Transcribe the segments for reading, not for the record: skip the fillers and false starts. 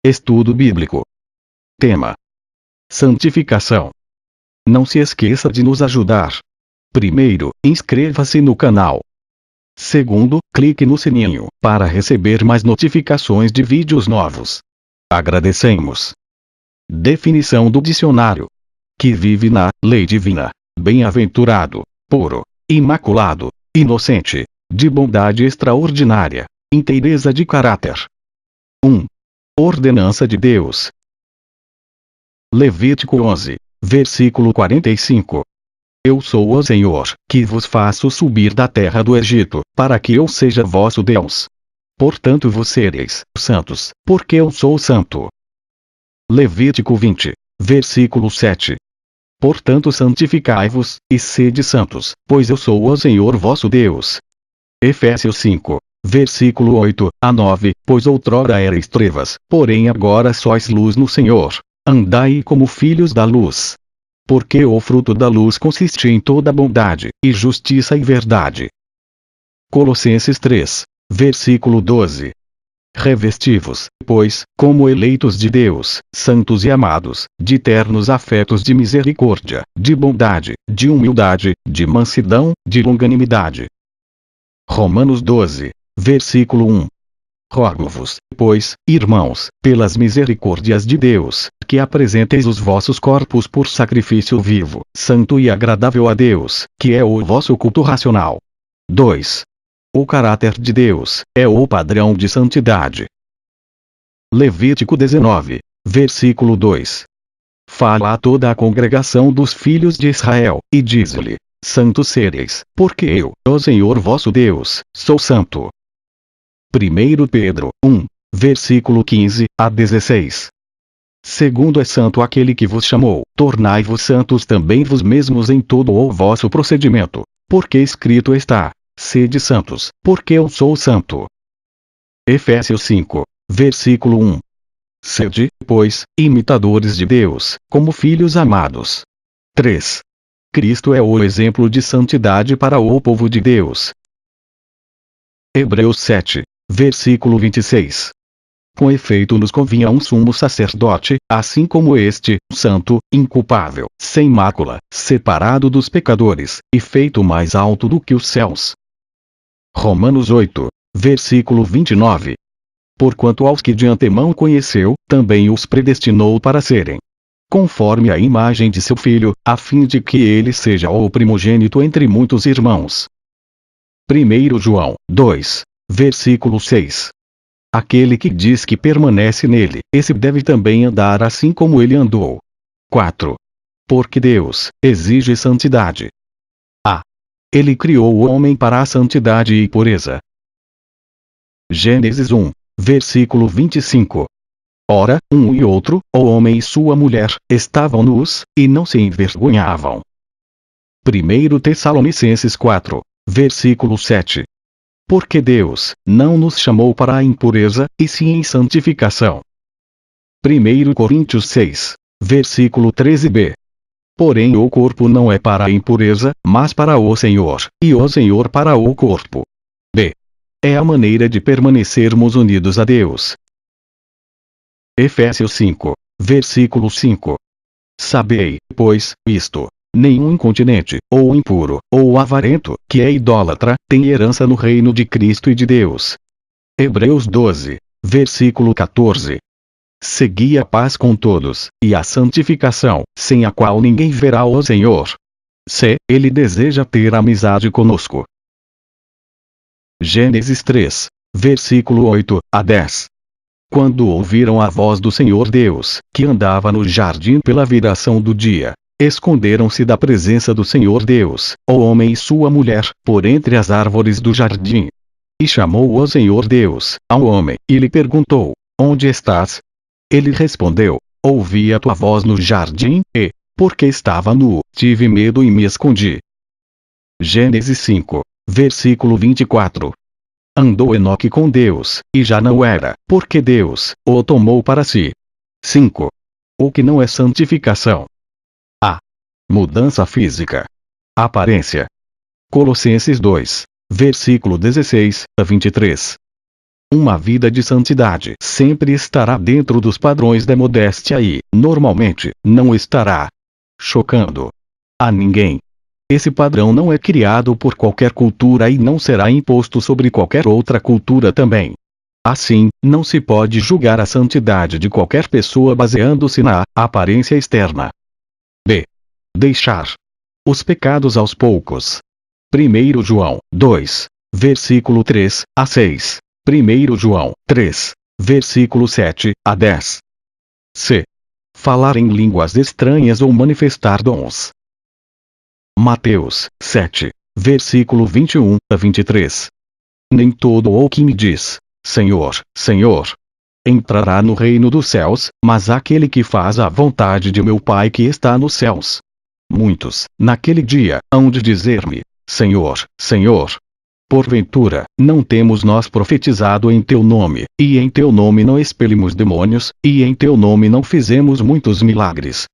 Estudo bíblico. Tema: santificação. Não se esqueça de nos ajudar. Primeiro, inscreva-se no canal. Segundo, clique no sininho para receber mais notificações de vídeos novos. Agradecemos. Definição do dicionário: que vive na lei divina, bem-aventurado, puro, imaculado, inocente, de bondade extraordinária, inteireza de caráter. 1. Ordenança de Deus. Levítico 11, versículo 45. Eu sou o Senhor, que vos faço subir da terra do Egito, para que eu seja vosso Deus. Portanto vos sereis santos, porque eu sou santo. Levítico 20, versículo 7. Portanto santificai-vos, e sede santos, pois eu sou o Senhor vosso Deus. Efésios 5, versículo 8 a 9. Pois outrora erais trevas, porém agora sois luz no Senhor. Andai como filhos da luz. Porque o fruto da luz consiste em toda bondade, e justiça e verdade. Colossenses 3, versículo 12. Revesti-vos, pois, como eleitos de Deus, santos e amados, de ternos afetos de misericórdia, de bondade, de humildade, de mansidão, de longanimidade. Romanos 12, versículo 1. Rogo-vos, pois, irmãos, pelas misericórdias de Deus, que apresenteis os vossos corpos por sacrifício vivo, santo e agradável a Deus, que é o vosso culto racional. 2. O caráter de Deus é o padrão de santidade. Levítico 19, versículo 2. Fala a toda a congregação dos filhos de Israel, e diz-lhe: santos sereis, porque eu, o Senhor vosso Deus, sou santo. 1 Pedro 1, versículo 15 a 16. Segundo é santo aquele que vos chamou, tornai-vos santos também vos mesmos em todo o vosso procedimento, porque escrito está: sede santos, porque eu sou santo. Efésios 5, versículo 1. Sede, pois, imitadores de Deus, como filhos amados. 3. Cristo é o exemplo de santidade para o povo de Deus. Hebreus 7, versículo 26. Com efeito nos convinha um sumo sacerdote, assim como este, santo, inculpável, sem mácula, separado dos pecadores, e feito mais alto do que os céus. Romanos 8, versículo 29. Porquanto aos que de antemão conheceu, também os predestinou para serem conforme a imagem de seu Filho, a fim de que ele seja o primogênito entre muitos irmãos. 1 João 2, versículo 6. Aquele que diz que permanece nele, esse deve também andar assim como ele andou. 4. Porque Deus exige santidade. A. Ele criou o homem para a santidade e pureza. Gênesis 1, versículo 25. Ora, um e outro, o homem e sua mulher, estavam nus, e não se envergonhavam. 1 Tessalonicenses 4, versículo 7. Porque Deus não nos chamou para a impureza, e sim em santificação. 1 Coríntios 6, versículo 13b. Porém o corpo não é para a impureza, mas para o Senhor, e o Senhor para o corpo. B. É a maneira de permanecermos unidos a Deus. Efésios 5, versículo 5. Sabei, pois, isto: nenhum incontinente, ou impuro, ou avarento, que é idólatra, tem herança no reino de Cristo e de Deus. Hebreus 12, versículo 14. Segui a paz com todos, e a santificação, sem a qual ninguém verá o Senhor. Se ele deseja ter amizade conosco. Gênesis 3, versículo 8 a 10. Quando ouviram a voz do Senhor Deus, que andava no jardim pela viração do dia, esconderam-se da presença do Senhor Deus, o homem e sua mulher, por entre as árvores do jardim. E chamou o Senhor Deus ao homem, e lhe perguntou: onde estás? Ele respondeu: ouvi a tua voz no jardim, e, porque estava nu, tive medo e me escondi. Gênesis 5, versículo 24. Andou Enoque com Deus, e já não era, porque Deus o tomou para si. 5. O que não é santificação. A. Mudança física. Aparência. Colossenses 2, versículo 16 a 23. Uma vida de santidade sempre estará dentro dos padrões da modéstia e, normalmente, não estará chocando a ninguém. Esse padrão não é criado por qualquer cultura e não será imposto sobre qualquer outra cultura também. Assim, não se pode julgar a santidade de qualquer pessoa baseando-se na aparência externa. B. Deixar os pecados aos poucos. 1 João 2, versículo 3 a 6. 1 João 3, versículo 7 a 10. C. Falar em línguas estranhas ou manifestar dons. Mateus 7, versículo 21 a 23. Nem todo o que me diz, Senhor, Senhor, entrará no reino dos céus, mas aquele que faz a vontade de meu Pai que está nos céus. Muitos, naquele dia, hão de dizer-me, Senhor, Senhor, porventura, não temos nós profetizado em teu nome, e em teu nome não expelimos demônios, e em teu nome não fizemos muitos milagres?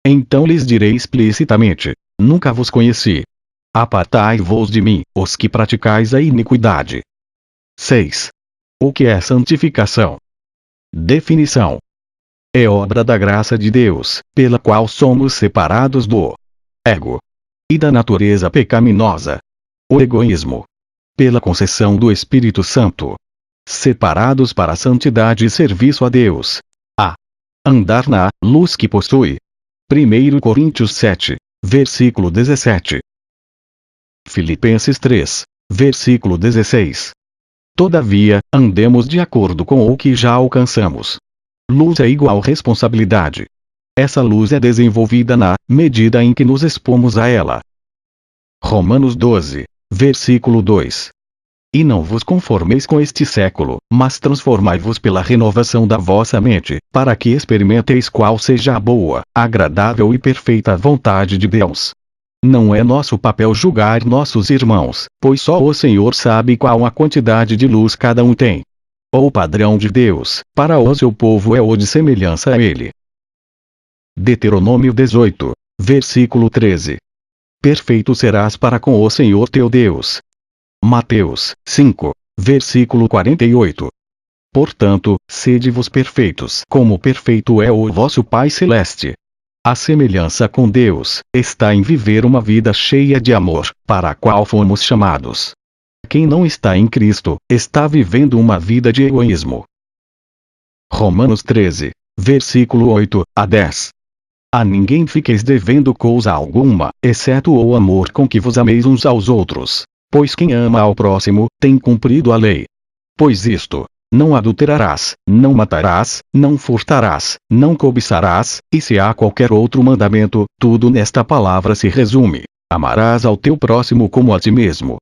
Então lhes direi explicitamente, nunca vos conheci. Apartai-vos de mim, os que praticais a iniquidade. 6. O que é santificação? Definição: é obra da graça de Deus, pela qual somos separados do ego e da natureza pecaminosa, o egoísmo, pela concessão do Espírito Santo, separados para a santidade e serviço a Deus, a andar na luz que possui. 1 Coríntios 7, versículo 17. Filipenses 3, versículo 16. Todavia, andemos de acordo com o que já alcançamos. Luz é igual responsabilidade. Essa luz é desenvolvida na medida em que nos expomos a ela. Romanos 12, versículo 2. E não vos conformeis com este século, mas transformai-vos pela renovação da vossa mente, para que experimenteis qual seja a boa, agradável e perfeita vontade de Deus. Não é nosso papel julgar nossos irmãos, pois só o Senhor sabe qual a quantidade de luz cada um tem. O padrão de Deus, para o seu povo é o de semelhança a ele. Deuteronômio 18, versículo 13. Perfeito serás para com o Senhor teu Deus. Mateus 5, versículo 48. Portanto, sede-vos perfeitos, como perfeito é o vosso Pai Celeste. A semelhança com Deus está em viver uma vida cheia de amor, para a qual fomos chamados. Quem não está em Cristo, está vivendo uma vida de egoísmo. Romanos 13, versículo 8 a 10. A ninguém fiqueis devendo coisa alguma, exceto o amor com que vos ameis uns aos outros. Pois quem ama ao próximo, tem cumprido a lei. Pois isto: não adulterarás, não matarás, não furtarás, não cobiçarás, e se há qualquer outro mandamento, tudo nesta palavra se resume: amarás ao teu próximo como a ti mesmo.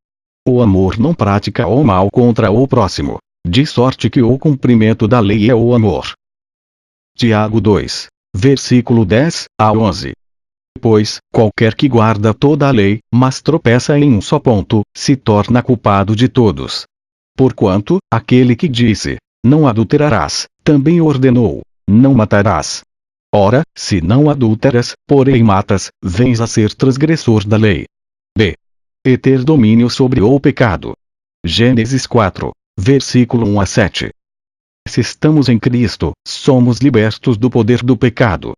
O amor não pratica o mal contra o próximo, de sorte que o cumprimento da lei é o amor. Tiago 2, versículo 10 a 11. Pois, qualquer que guarda toda a lei, mas tropeça em um só ponto, se torna culpado de todos. Porquanto, aquele que disse, não adulterarás, também ordenou, não matarás. Ora, se não adulteras, porém matas, vens a ser transgressor da lei. B. E ter domínio sobre o pecado. Gênesis 4, versículo 1 a 7. Se estamos em Cristo, somos libertos do poder do pecado.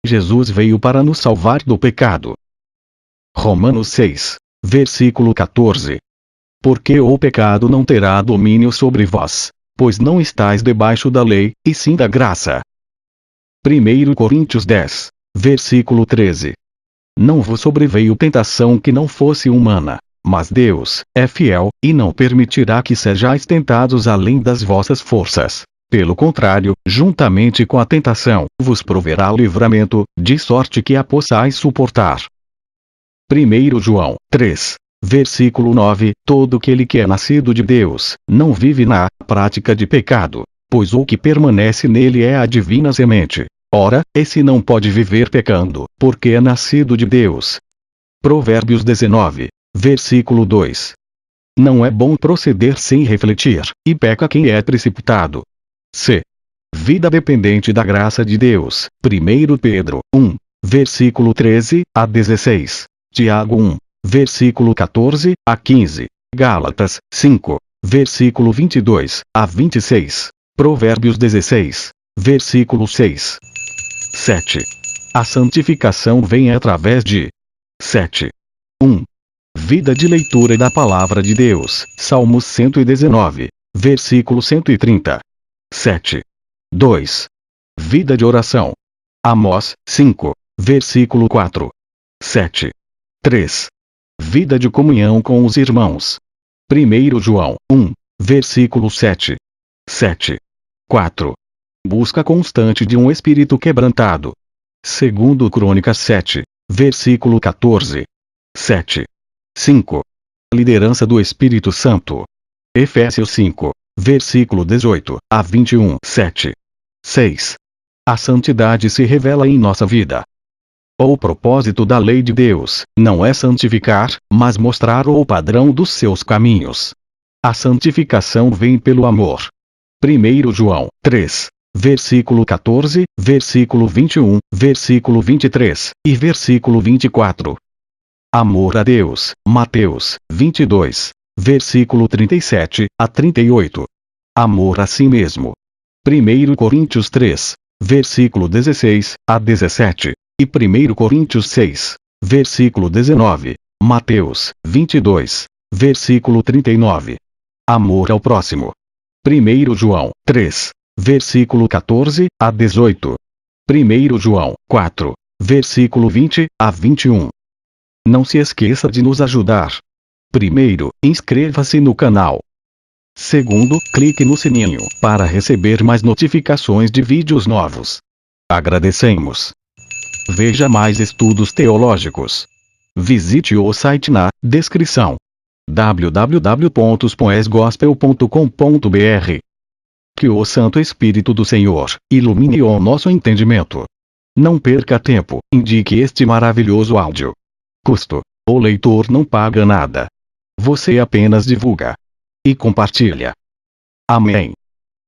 Jesus veio para nos salvar do pecado. Romanos 6, versículo 14. Porque o pecado não terá domínio sobre vós, pois não estáis debaixo da lei, e sim da graça. 1 Coríntios 10, versículo 13. Não vos sobreveio tentação que não fosse humana, mas Deus é fiel, e não permitirá que sejais tentados além das vossas forças. Pelo contrário, juntamente com a tentação, vos proverá livramento, de sorte que a possais suportar. 1 João 3, versículo 9. Todo aquele que é nascido de Deus, não vive na prática de pecado, pois o que permanece nele é a divina semente. Ora, esse não pode viver pecando, porque é nascido de Deus. Provérbios 19, versículo 2. Não é bom proceder sem refletir, e peca quem é precipitado. C. Vida dependente da graça de Deus. 1 Pedro 1, versículo 13 a 16. Tiago 1, versículo 14 a 15. Gálatas 5, versículo 22 a 26. Provérbios 16, versículo 6. 7. A santificação vem através de 7. 1. Vida de leitura da Palavra de Deus. Salmos 119, versículo 130. 7. 2. Vida de oração. Amós 5, versículo 4. 7. 3. Vida de comunhão com os irmãos. 1 João 1, versículo 7. 7. 4. Busca constante de um espírito quebrantado. 2 Crônicas 7, versículo 14. 7. 5. Liderança do Espírito Santo. Efésios 5, versículo 18 a 21. 7. 6. A santidade se revela em nossa vida. O propósito da lei de Deus não é santificar, mas mostrar o padrão dos seus caminhos. A santificação vem pelo amor. 1 João 3, versículo 14, versículo 21, versículo 23 e versículo 24. Amor a Deus. Mateus 22, versículo 37 a 38. Amor a si mesmo. 1 Coríntios 3, versículo 16 a 17. E 1 Coríntios 6, versículo 19. Mateus 22, versículo 39. Amor ao próximo. 1 João 3, versículo 14 a 18. 1 João 4, versículo 20 a 21. Não se esqueça de nos ajudar. Primeiro, inscreva-se no canal. Segundo, clique no sininho para receber mais notificações de vídeos novos. Agradecemos. Veja mais estudos teológicos. Visite o site na descrição. www.poesgospel.com.br. Que o Santo Espírito do Senhor ilumine o nosso entendimento. Não perca tempo, indique este maravilhoso áudio. Custo: o leitor não paga nada. Você apenas divulga e compartilha. Amém.